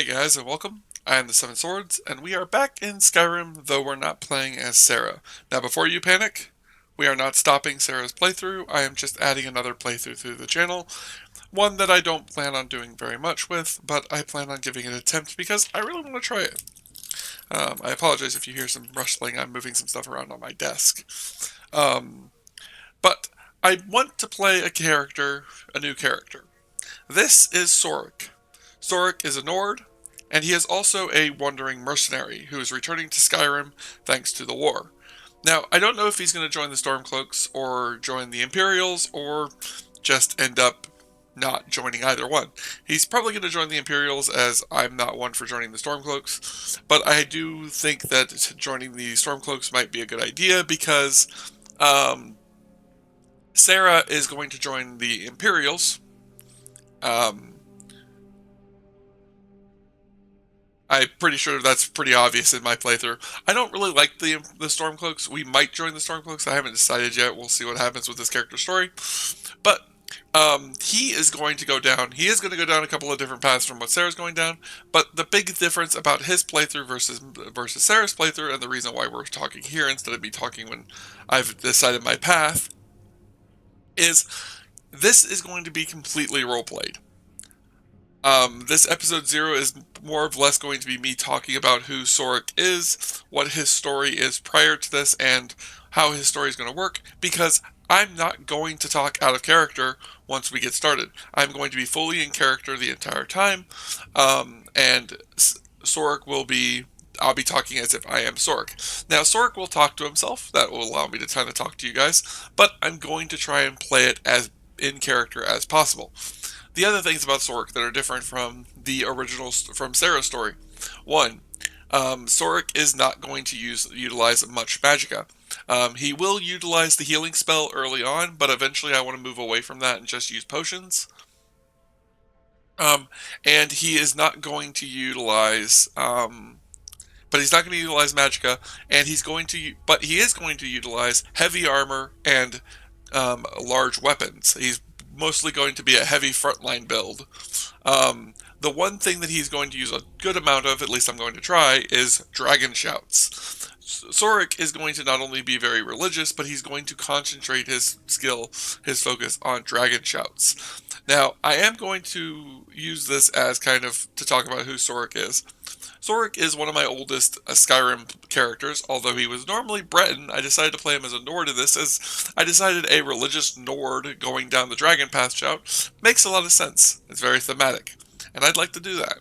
guys, and welcome. I am the Seven Swords, and we are back in Skyrim, though we're not playing as Sarah. Now, before you panic, we are not stopping Sarah's playthrough. I am just adding another playthrough to the channel. One that I don't plan on doing very much with, but I plan on giving it an attempt because I really want to try it. I apologize if you hear some rustling. I'm moving some stuff around on my desk. But I want to play a new character. This is Soric. Soric is a Nord, and he is also a wandering mercenary who is returning to Skyrim thanks to the war. Now, I don't know if he's going to join the Stormcloaks or join the Imperials or just end up not joining either one. He's probably going to join the Imperials, as I'm not one for joining the Stormcloaks, but I do think that joining the Stormcloaks might be a good idea because Sarah is going to join the Imperials. I'm pretty sure that's pretty obvious in my playthrough. I don't really like the Stormcloaks. We might join the Stormcloaks. I haven't decided yet. We'll see what happens with this character story. But he is going to go down. He is going to go down a couple of different paths from what Sarah's going down. But the big difference about his playthrough versus Sarah's playthrough, and the reason why we're talking here instead of me talking when I've decided my path, is this is going to be completely roleplayed. This episode 0 is more or less going to be me talking about who Soric is, what his story is prior to this, and how his story is going to work, because I'm not going to talk out of character once we get started. I'm going to be fully in character the entire time, and Soric will be... I'll be talking as if I am Soric. Now, Soric will talk to himself. That will allow me to kind of talk to you guys, but I'm going to try and play it as in character as possible. The other things about Soric that are different from the original, from Sarah's story. One, Soric is not going to utilize much magicka. He will utilize the healing spell early on, but eventually I want to move away from that and just use potions. And he is not going to utilize, but he's not going to utilize magicka, and but he is going to utilize heavy armor and large weapons. He's mostly going to be a heavy frontline build. The one thing that he's going to use a good amount of, at least I'm going to try, is dragon shouts. Soric is going to not only be very religious, but he's going to concentrate his focus on dragon shouts. Now, I am going to use this as kind of to talk about who Soric is. Soric is one of my oldest Skyrim characters, although he was normally Breton. I decided to play him as a Nord in this, as I decided a religious Nord going down the Dragon Path shout makes a lot of sense. It's very thematic, and I'd like to do that.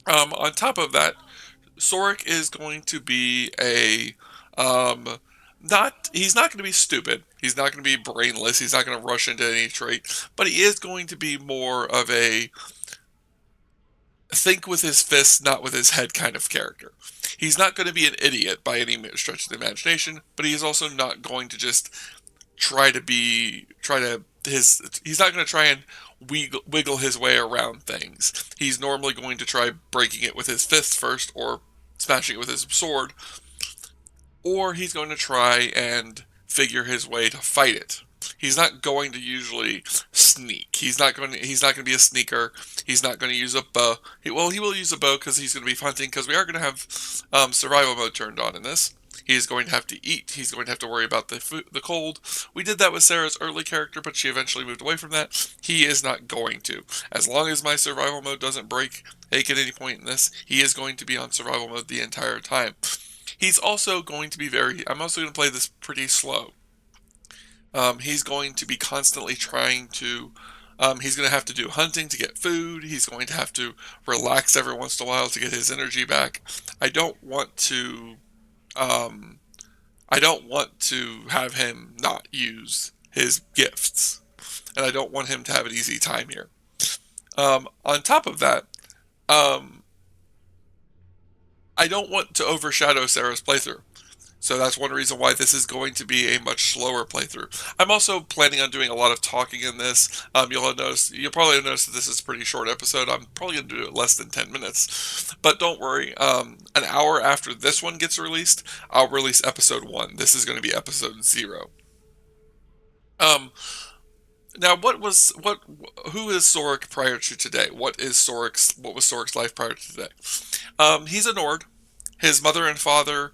On top of that, Soric is going to be he's not going to be stupid. He's not going to be brainless. He's not going to rush into any trait, but he is going to be more of a think with his fists, not with his head kind of character. He's not going to be an idiot by any stretch of the imagination, but he is also not going to just he's not going to try and wiggle his way around things. He's normally going to try breaking it with his fists first, or smashing it with his sword, or he's going to try and figure his way to fight it. He's not going to usually sneak. He's not going to be a sneaker. He's not going to use a bow. He will use a bow because he's going to be hunting, because we are going to have survival mode turned on in this. He's going to have to eat. He's going to have to worry about the cold. We did that with Sarah's early character, but she eventually moved away from that. He is not going to. As long as my survival mode doesn't break at any point in this, he is going to be on survival mode the entire time. He's also going to be I'm also going to play this pretty slow. He's going to be constantly trying to, he's going to have to do hunting to get food. He's going to have to relax every once in a while to get his energy back. I don't want to have him not use his gifts, and I don't want him to have an easy time here. On top of that, I don't want to overshadow Sarah's playthrough. So that's one reason why this is going to be a much slower playthrough. I'm also planning on doing a lot of talking in this. You'll probably notice that this is a pretty short episode. I'm probably going to do it less than 10 minutes. But don't worry, an hour after this one gets released, I'll release episode 1. This is going to be episode 0. Now, who is Soric prior to today? What was Soric's life prior to today? He's a Nord. His mother and father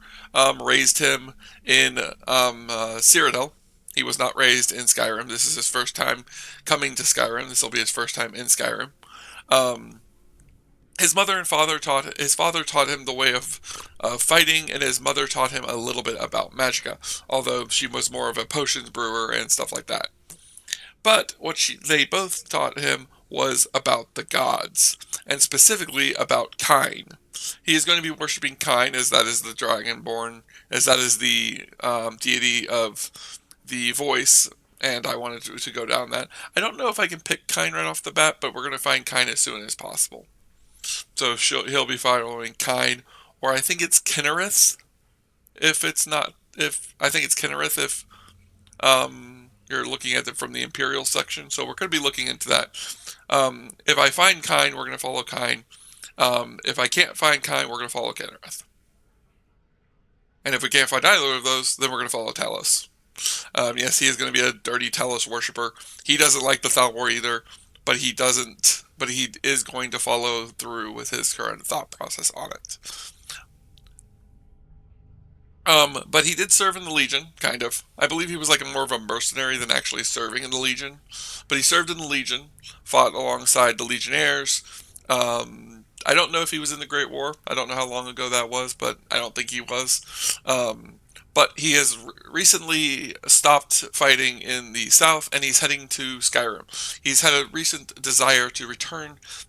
raised him in Cyrodiil. He was not raised in Skyrim. This is his first time coming to Skyrim. This will be his first time in Skyrim. Um, his father taught him the way of fighting, and his mother taught him a little bit about magica, although she was more of a potions brewer and stuff like that. But they both taught him was about the gods, and specifically about Kine. He is going to be worshiping Kine, as that is the Dragonborn, as that is the deity of the voice, and I wanted to go down that. I don't know if I can pick Kine right off the bat, but we're going to find Kine as soon as possible. So he'll be following Kine, or I think it's Kinnereth. If it's not, if I think it's Kinnereth, if you're looking at it from the Imperial section. So we're going to be looking into that. If I find Kine, we're going to follow Kine. If I can't find Kine, we're going to follow Kinnereth. And if we can't find either of those, then we're going to follow Talos. Yes, he is going to be a dirty Talos worshiper. He doesn't like the Thought War either, but he doesn't. But he is going to follow through with his current thought process on it. But he did serve in the Legion, kind of. I believe he was like more of a mercenary than actually serving in the Legion. But he served in the Legion, fought alongside the Legionnaires. I don't know if he was in the Great War. I don't know how long ago that was, but I don't think he was. But he has recently stopped fighting in the South, and he's heading to Skyrim. He's had a recent desire to head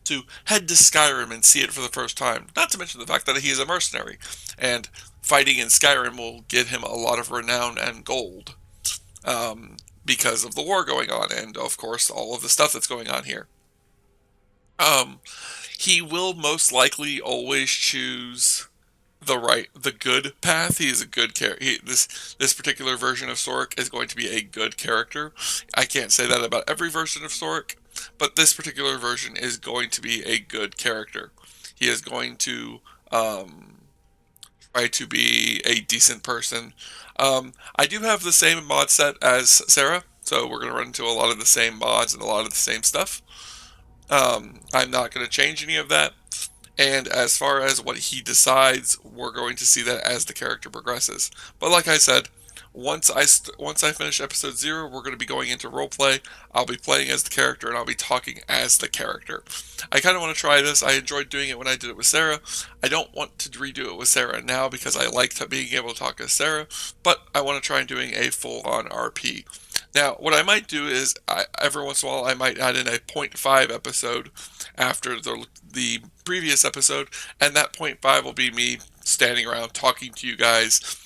to Skyrim and see it for the first time. Not to mention the fact that he is a mercenary, and fighting in Skyrim will get him a lot of renown and gold, because of the war going on, and of course all of the stuff that's going on here. Um, he will most likely always choose the good path. He is a good character. This particular version of Soric is going to be a good character. I can't say that about every version of Soric, but this particular version is going to be a good character. He is going to try to be a decent person. I do have the same mod set as Sarah, so we're going to run into a lot of the same mods and a lot of the same stuff. I'm not going to change any of that. And as far as what he decides, we're going to see that as the character progresses. But like I said, once I finish episode 0, we're going to be going into roleplay. I'll be playing as the character, and I'll be talking as the character. I kind of want to try this. I enjoyed doing it when I did it with Sarah. I don't want to redo it with Sarah now because I liked being able to talk as Sarah, but I want to try doing a full-on RP. Now, what I might do is, every once in a while, I might add in a .5 episode after the previous episode, and that .5 will be me standing around talking to you guys.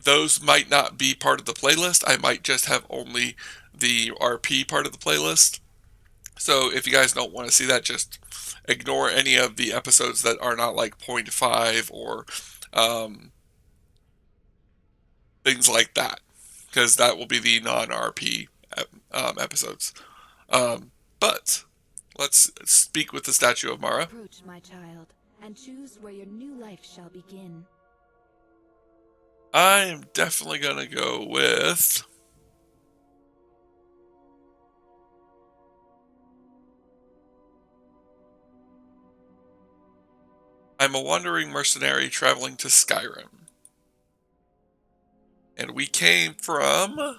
Those might not be part of the playlist. I might just have only the RP part of the playlist. So if you guys don't want to see that, just ignore any of the episodes that are not like .5 or things like that, because that will be the non-RP episodes. But let's speak with the statue of Mara. Approach, my child, and choose where your new life shall begin. I am definitely going to go with... I'm a wandering mercenary traveling to Skyrim. And we came from...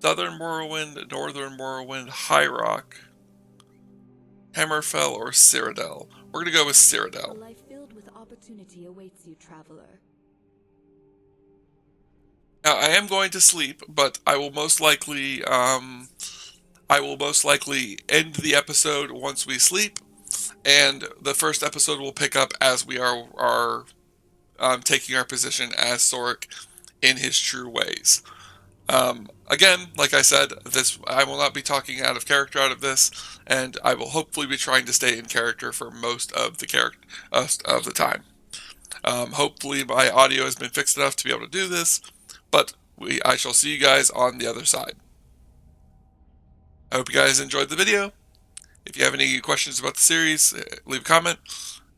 Southern Morrowind, Northern Morrowind, High Rock, Hammerfell, or Cyrodiil. We're going to go with Cyrodiil. A life filled with opportunity awaits you, traveler. Now, I am going to sleep, but I will most likely end the episode once we sleep, and the first episode will pick up as we are taking our position as Soric in his true ways. Again, like I said, I will not be talking out of character out of this, and I will hopefully be trying to stay in character for most of the time. Hopefully my audio has been fixed enough to be able to do this, but I shall see you guys on the other side. I hope you guys enjoyed the video. If you have any questions about the series, leave a comment.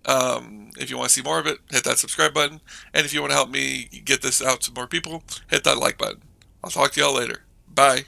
If you want to see more of it, hit that subscribe button. And if you want to help me get this out to more people, hit that like button. I'll talk to y'all later. Bye.